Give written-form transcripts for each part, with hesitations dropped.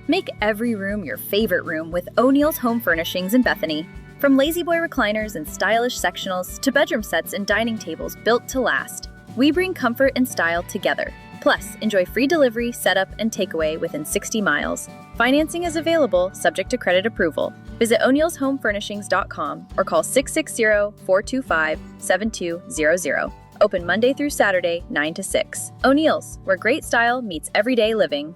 Make every room your favorite room with O'Neill's Home Furnishings in Bethany. From lazy boy recliners and stylish sectionals to bedroom sets and dining tables built to last, we bring comfort and style together. Plus, enjoy free delivery, setup, and takeaway within 60 miles. Financing is available, subject to credit approval. Visit o'neillshomefurnishings.com or call 660-425-7200. Open Monday through Saturday, 9 to 6. O'Neill's, where great style meets everyday living.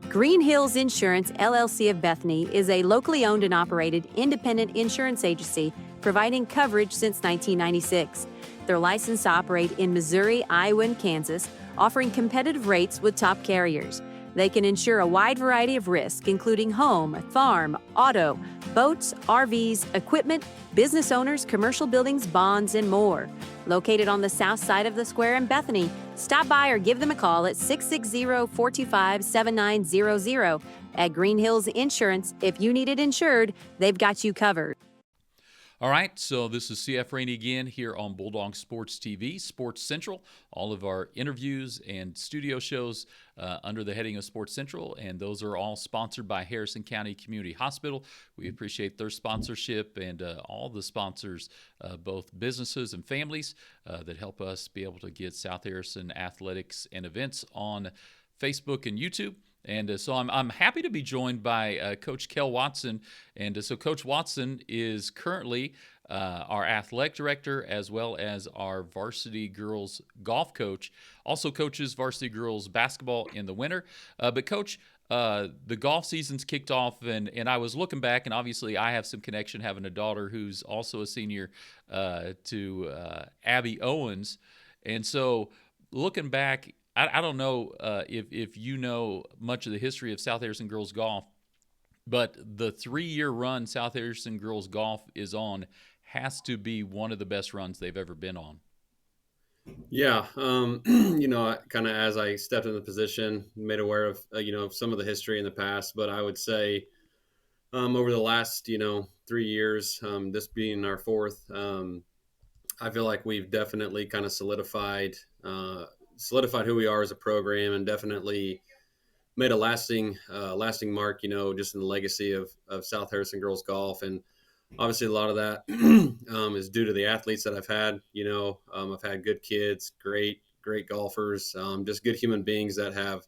Green Hills Insurance, LLC of Bethany is a locally owned and operated independent insurance agency providing coverage since 1996. They're licensed to operate in Missouri, Iowa, and Kansas, offering competitive rates with top carriers. They can insure a wide variety of risks, including home, farm, auto, boats, RVs, equipment, business owners, commercial buildings, bonds, and more. Located on the south side of the square in Bethany, stop by or give them a call at 660-425-7900. At Green Hills Insurance, if you need it insured, they've got you covered. All right, so this is CF Rainey again here on Bulldog Sports TV, Sports Central. All of our interviews and studio shows under the heading of Sports Central, and those are all sponsored by Harrison County Community Hospital. We appreciate their sponsorship and all the sponsors, both businesses and families, that help us be able to get South Harrison athletics and events on Facebook and YouTube. And so I'm happy to be joined by Coach Kale Watson. And so Coach Watson is currently our athletic director as well as our varsity girls golf coach. Also coaches varsity girls basketball in the winter. But Coach, the golf season's kicked off, and I was looking back, and obviously I have some connection having a daughter who's also a senior to Abby Owens. And so looking back, I don't know if you know much of the history of South Harrison girls golf, but the 3-year run South Harrison girls golf is on has to be one of the best runs they've ever been on. Yeah, kind of as I stepped into the position, made aware of some of the history in the past, but I would say over the last 3 years, this being our fourth, I feel like we've definitely kind of solidified who we are as a program, and definitely made a lasting mark, just in the legacy of South Harrison girls golf. And obviously a lot of that is due to the athletes that I've had. I've had good kids, great golfers, just good human beings that have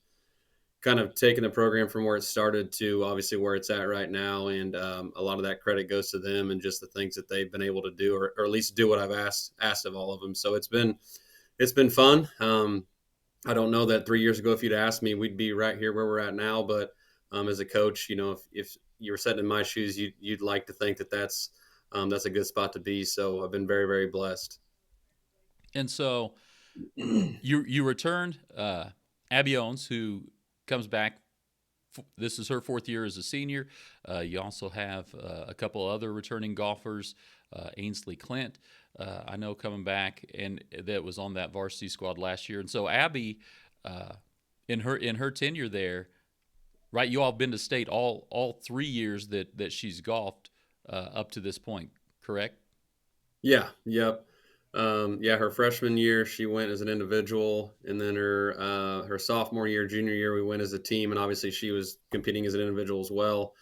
kind of taken the program from where it started to obviously where it's at right now. And a lot of that credit goes to them and just the things that they've been able to do, or at least do what I've asked of all of them. So it's been fun. I don't know that 3 years ago, if you'd asked me, we'd be right here where we're at now. But as a coach, if you were sitting in my shoes, you'd like to think that that's a good spot to be. So I've been very, very blessed. And so you returned Abby Owens, who comes back. This is her 4th year as a senior. You also have a couple other returning golfers, Ainsley Clint, I know, coming back, and that was on that varsity squad last year. And so Abby, in her tenure there, right? You all have been to state all 3 years that she's golfed up to this point, correct? Yeah. Yep. Her freshman year she went as an individual, and then her sophomore year, junior year, we went as a team, and obviously she was competing as an individual as well.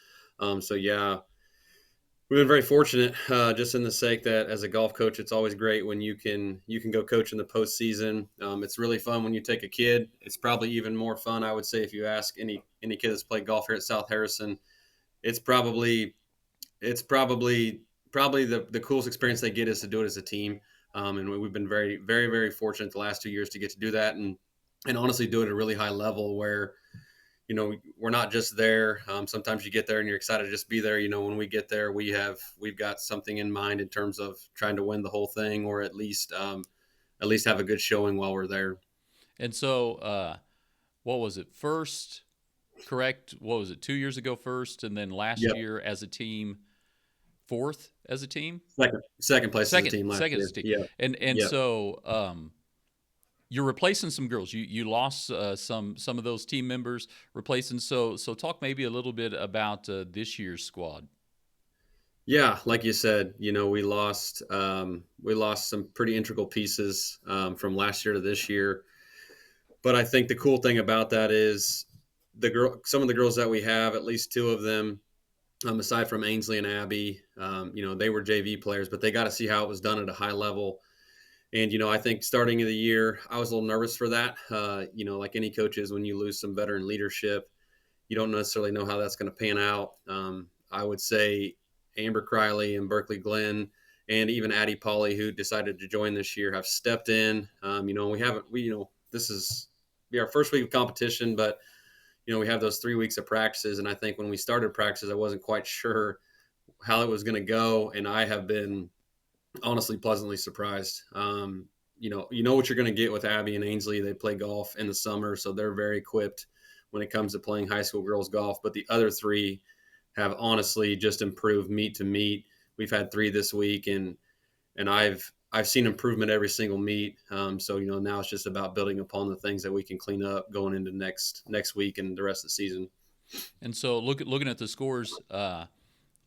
We've been very fortunate, just in the sake that as a golf coach, it's always great when you can go coach in the postseason. It's really fun when you take a kid. It's probably even more fun, I would say, if you ask any kid that's played golf here at South Harrison. It's probably the coolest experience they get is to do it as a team. And we've been very, very, very fortunate the last 2 years to get to do that, and honestly do it at a really high level where, we're not just there. Sometimes you get there and you're excited to just be there. When we get there, we've got something in mind in terms of trying to win the whole thing, or at least have a good showing while we're there. And so, what was it first? Correct. What was it? 2 years ago first, and then last year as a team, 4th as a team. Second place as a team last year. As a team. Yeah. So you're replacing some girls. You lost some of those team members replacing. So talk maybe a little bit about this year's squad. Yeah, like you said, we lost some pretty integral pieces from last year to this year. But I think the cool thing about that is, some of the girls that we have, at least two of them, aside from Ainsley and Abby, they were JV players, but they got to see how it was done at a high level. And, I think starting of the year, I was a little nervous for that. Like any coaches, when you lose some veteran leadership, you don't necessarily know how that's going to pan out. I would say Amber Criley and Berkeley Glenn and even Addie Polly, who decided to join this year, have stepped in. This is our first week of competition, but, we have those 3 weeks of practices. And I think when we started practices, I wasn't quite sure how it was going to go. And I have been honestly pleasantly surprised. You know what you're going to get with Abby and Ainsley. They play golf in the summer, so they're very equipped when it comes to playing high school girls golf. But the other three have honestly just improved meet to meet. We've had 3 this week, and I've seen improvement every single meet. So now it's just about building upon the things that we can clean up going into next week and the rest of the season. And so looking at the scores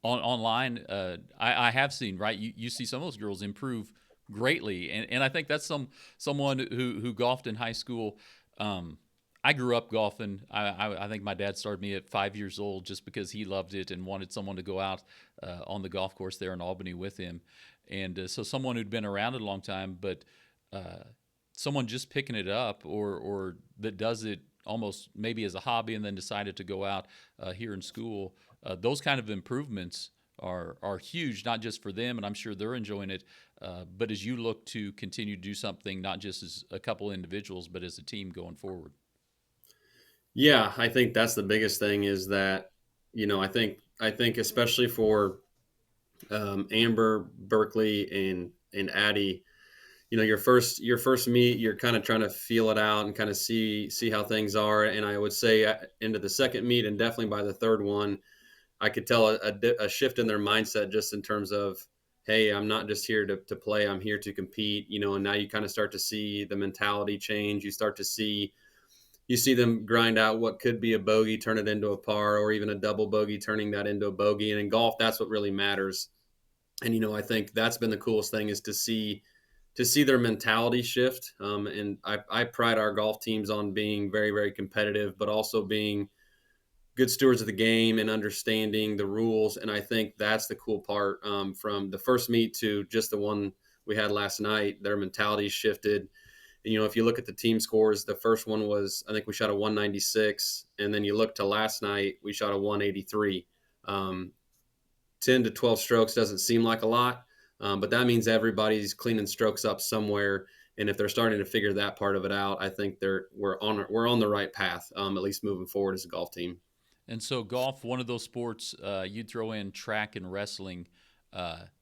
online, I have seen, right, you see some of those girls improve greatly, and I think that's someone who golfed in high school. I grew up golfing. I think my dad started me at 5 years old just because he loved it and wanted someone to go out on the golf course there in Albany with him. And so someone who'd been around it a long time, but someone just picking it up or that does it almost maybe as a hobby and then decided to go out here in school, those kind of improvements are huge, not just for them, and I'm sure they're enjoying it, but as you look to continue to do something, not just as a couple individuals, but as a team going forward. Yeah, I think that's the biggest thing is that, I think especially for Amber, Berkeley, and Addie, your first meet, you're kind of trying to feel it out and kind of see how things are. And I would say into the second meet and definitely by the third one, I could tell a shift in their mindset just in terms of, hey, I'm not just here to play, I'm here to compete, and now you kind of start to see the mentality change. You see them grind out what could be a bogey, turn it into a par, or even a double bogey, turning that into a bogey. And in golf, that's what really matters. And, I think that's been the coolest thing is to see their mentality shift. And I pride our golf teams on being very, very competitive, but also being good stewards of the game and understanding the rules. And I think that's the cool part from the first meet to just the one we had last night. Their mentality shifted. And, if you look at the team scores, the first one was, I think we shot a 196. And then you look to last night, we shot a 183. 10 to 12 strokes doesn't seem like a lot, but that means everybody's cleaning strokes up somewhere. And if they're starting to figure that part of it out, I think we're on the right path, at least moving forward as a golf team. And so golf, one of those sports, you'd throw in track and wrestling.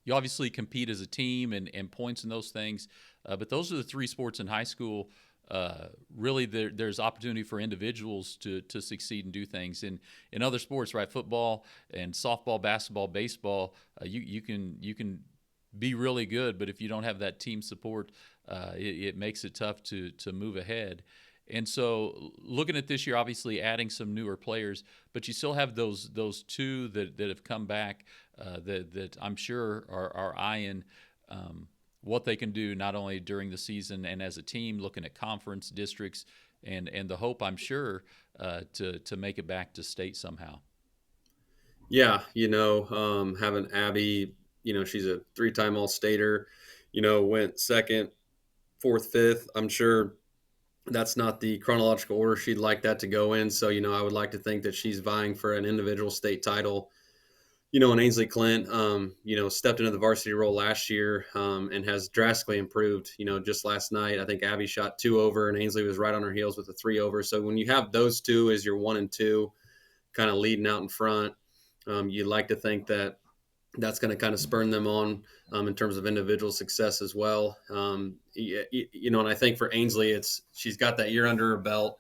You obviously compete as a team and points and those things, but those are the 3 sports in high school. Really, there's opportunity for individuals to succeed and do things. In other sports, right, football and softball, basketball, baseball, you can be really good, but if you don't have that team support, it makes it tough to move ahead. And so looking at this year, obviously adding some newer players, but you still have those 2 that have come back that I'm sure are eyeing what they can do not only during the season and as a team, looking at conference districts and the hope, I'm sure, to make it back to state somehow. Yeah, having Abby, she's a 3-time All-Stater, went second, fourth, fifth. I'm sure that's not the chronological order she'd like that to go in. So, I would like to think that she's vying for an individual state title. And Ainsley Clint, stepped into the varsity role last year and has drastically improved. Just last night, I think Abby shot 2 over and Ainsley was right on her heels with a 3 over. So when you have those 2 as your 1 and 2 kind of leading out in front, you'd like to think that that's going to kind of spurn them on in terms of individual success as well. And I think for Ainsley, she's got that year under her belt.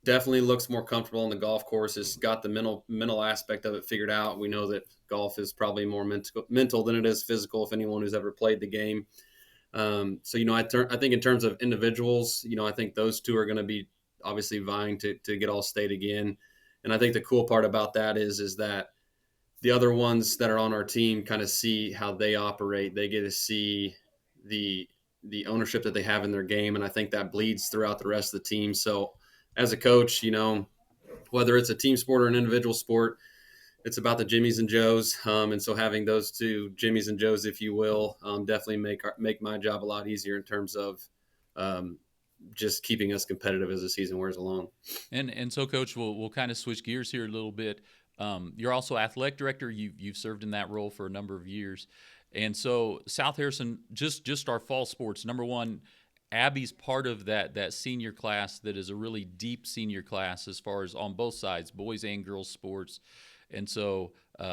Definitely looks more comfortable on the golf course. Has got the mental aspect of it figured out. We know that golf is probably more mental than it is physical. If anyone who's ever played the game, so I think in terms of individuals, I think those 2 are going to be obviously vying to get all state again. And I think the cool part about that is that the other ones that are on our team kind of see how they operate. They get to see the ownership that they have in their game, and I think that bleeds throughout the rest of the team. So as a coach, whether it's a team sport or an individual sport, it's about the Jimmies and Joes. And so having those two Jimmies and Joes, if you will, definitely make my job a lot easier in terms of um, just keeping us competitive as the season wears along. And so, Coach, we'll kind of switch gears here a little bit. You're also athletic director. You've served in that role for a number of years, and so South Harrison, just our fall sports. Number one, Abby's part of that senior class that is a really deep senior class as far as on both sides, boys and girls sports. And so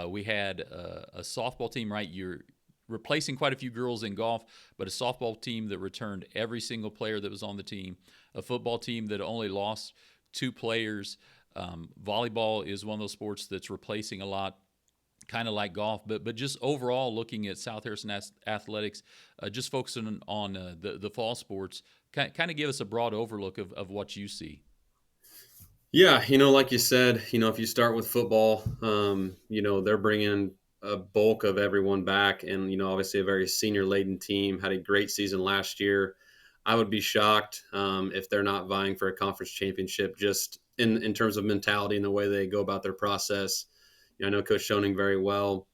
we had a softball team, right? You're replacing quite a few girls in golf, but a softball team that returned every single player that was on the team, a football team that only lost 2 players. Volleyball is one of those sports that's replacing a lot, kind of like golf, but just overall looking at South Harrison athletics, just focusing on the fall sports, kind of give us a broad overlook of what you see. Yeah, like you said, if you start with football, they're bringing a bulk of everyone back, and obviously a very senior laden team, had a great season last year. I would be shocked if they're not vying for a conference championship, just in terms of mentality and the way they go about their process. I know Coach Schoening very well.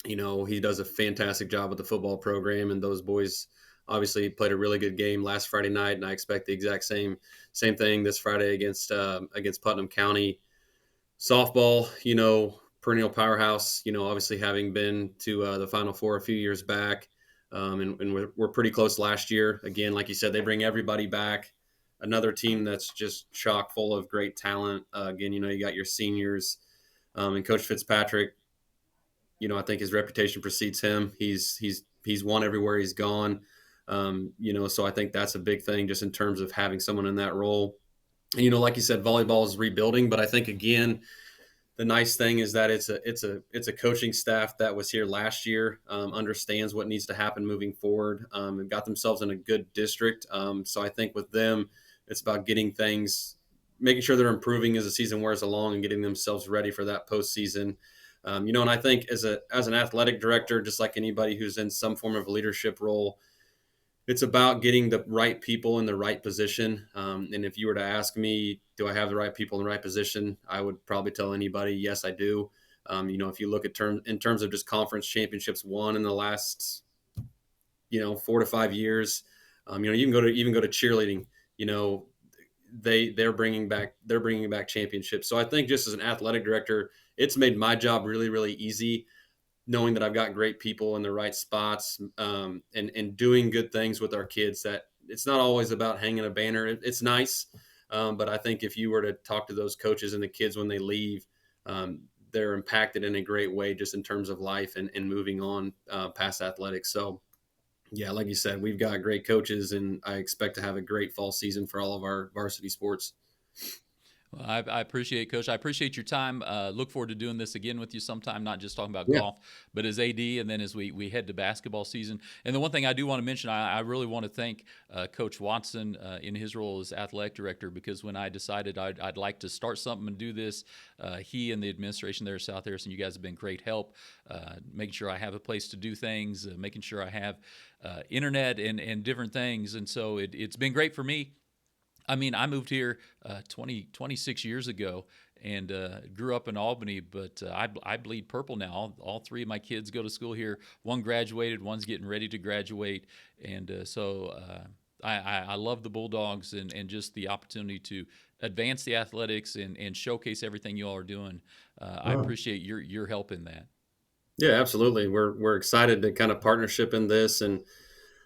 He does a fantastic job with the football program, and those boys obviously played a really good game last Friday night, and I expect the exact same thing this Friday against Putnam County. Softball, perennial powerhouse. Obviously having been to the Final Four a few years back, and we're pretty close last year. Again, like you said, they bring everybody back. Another team that's just chock full of great talent. Again, you got your seniors, and Coach Fitzpatrick. I think his reputation precedes him. He's won everywhere he's gone. So I think that's a big thing just in terms of having someone in that role. And, like you said, volleyball is rebuilding, but I think again, the nice thing is that it's a coaching staff that was here last year, understands what needs to happen moving forward, and got themselves in a good district. So I think with them, it's about getting things, making sure they're improving as the season wears along and getting themselves ready for that postseason. And I think as an athletic director, just like anybody who's in some form of a leadership role, it's about getting the right people in the right position. And if you were to ask me, do I have the right people in the right position? I would probably tell anybody, yes, I do. If you look at in terms of just conference championships won in the last, 4 to 5 years, you can go to cheerleading. They're bringing back championships. So I think just as an athletic director, it's made my job really, really easy, knowing that I've got great people in the right spots, and doing good things with our kids. That it's not always about hanging a banner. It's nice, but I think if you were to talk to those coaches and the kids when they leave, they're impacted in a great way just in terms of life and moving on past athletics. So, yeah, like you said, we've got great coaches, and I expect to have a great fall season for all of our varsity sports. Well, I appreciate it, Coach. I appreciate your time. Look forward to doing this again with you sometime, not just talking about Yeah. golf, but as AD, and then as we head to basketball season. And the one thing I do want to mention, I really want to thank Coach Watson in his role as athletic director, because when I decided I'd like to start something and do this, he and the administration there at South Harrison, you guys have been great help, making sure I have a place to do things, making sure I have internet and different things. And so it's been great for me. I mean, I moved here 26 years ago and grew up in Albany, but I bleed purple now. All 3 of my kids go to school here. One graduated, one's getting ready to graduate. And so I love the Bulldogs and just the opportunity to advance the athletics and showcase everything you all are doing. I appreciate your help in that. Yeah, absolutely. We're excited to kind of partnership in this. And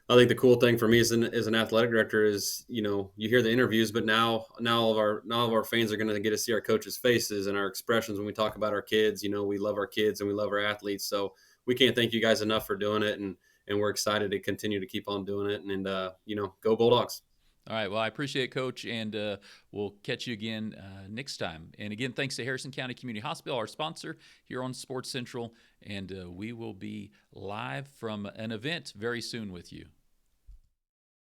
I think the cool thing for me as an athletic director is, you hear the interviews, but now all of our fans are going to get to see our coaches' faces and our expressions when we talk about our kids. We love our kids and we love our athletes. So we can't thank you guys enough for doing it, and we're excited to continue to keep on doing it. And go Bulldogs! All right. Well, I appreciate it, Coach, and we'll catch you again next time. And again, thanks to Harrison County Community Hospital, our sponsor here on Sports Central, and we will be live from an event very soon with you.